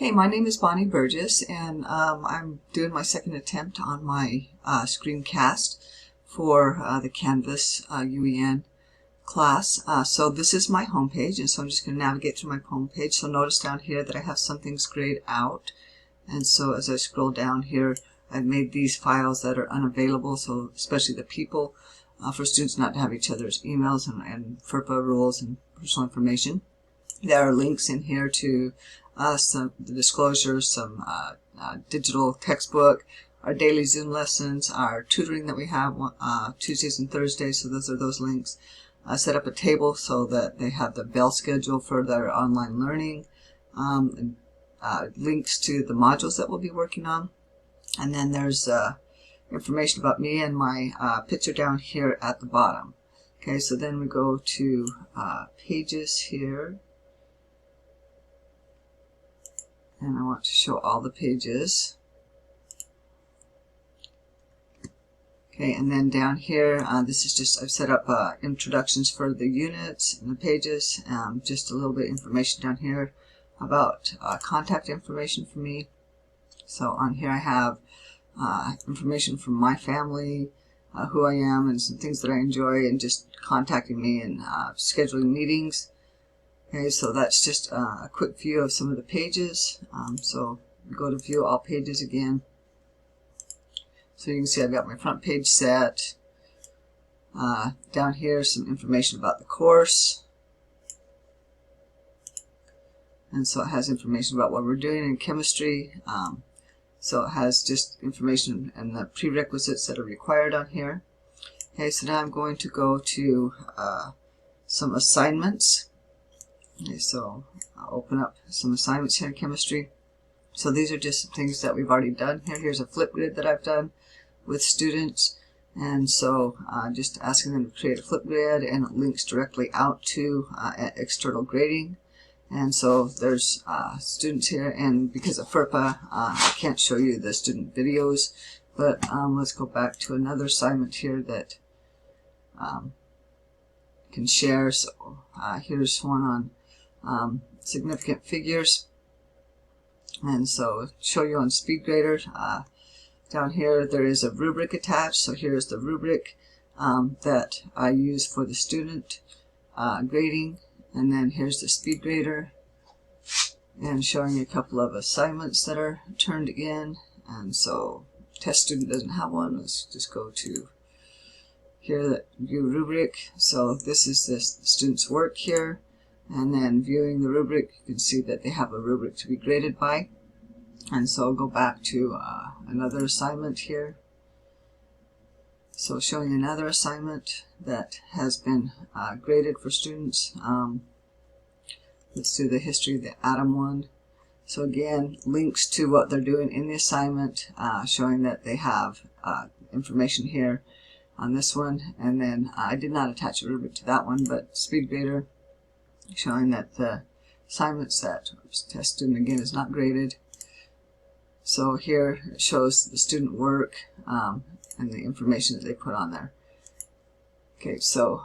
Hey, my name is Bonnie Burgess, and I'm doing my second attempt on my screencast for the Canvas UEN class. So this is my homepage, and so I'm just going to navigate through my homepage. So notice down here that I have some things grayed out, and so as I scroll down here, I've made these files that are unavailable, so especially the people, for students not to have each other's emails and FERPA rules and personal information. There are links in here to some the disclosures, some digital textbook, our daily Zoom lessons, our tutoring that we have Tuesdays and Thursdays, so those are those links. Set up a table so that they have the bell schedule for their online learning, and, links to the modules that we'll be working on. And then there's information about me and my picture down here at the bottom. Okay, so then we go to pages here. And I want to show all the pages. Okay, and then down here, this is just, I've set up introductions for the units and the pages. Just a little bit of information down here about contact information for me. So on here I have information from my family, who I am, and some things that I enjoy, and just contacting me and scheduling meetings. Okay, so that's just a quick view of some of the pages. So go to view all pages again. So you can see I've got my front page set. Down here some information about the course. And so it has information about what we're doing in chemistry. So it has just information and the prerequisites that are required on here. Okay, so now I'm going to go to some assignments. Okay, so I'll open up some assignments here in chemistry. So these are just things that we've already done here. Here's a flip grid that I've done with students, and so just asking them to create a flip grid, and it links directly out to external grading. And so there's students here, and because of FERPA, I can't show you the student videos, but let's go back to another assignment here that can share. So here's one on significant figures, and so show you on SpeedGrader. Down here there is a rubric attached, so here's the rubric that I use for the student grading, and then here's the SpeedGrader, and showing a couple of assignments that are turned in. And so test student doesn't have one. Let's just go to here, that view rubric. So this is the student's work here. And then viewing the rubric, you can see that they have a rubric to be graded by. And so I'll go back to another assignment here. So showing another assignment that has been graded for students. Let's do the history of the atom one. So again, links to what they're doing in the assignment, showing that they have information here on this one. And then I did not attach a rubric to that one, but SpeedGrader, showing that the assignments that test student again is not graded. So here it shows the student work and the information that they put on there. Okay, so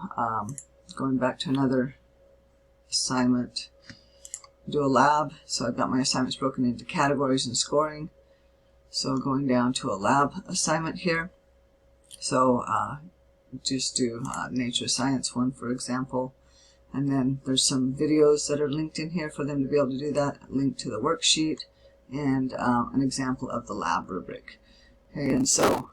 going back to another assignment, do a lab. So I've got my assignments broken into categories and scoring. So going down to a lab assignment here. So just do nature science one, for example. And then there's some videos that are linked in here for them to be able to do that, link to the worksheet, and an example of the lab rubric. Okay, and so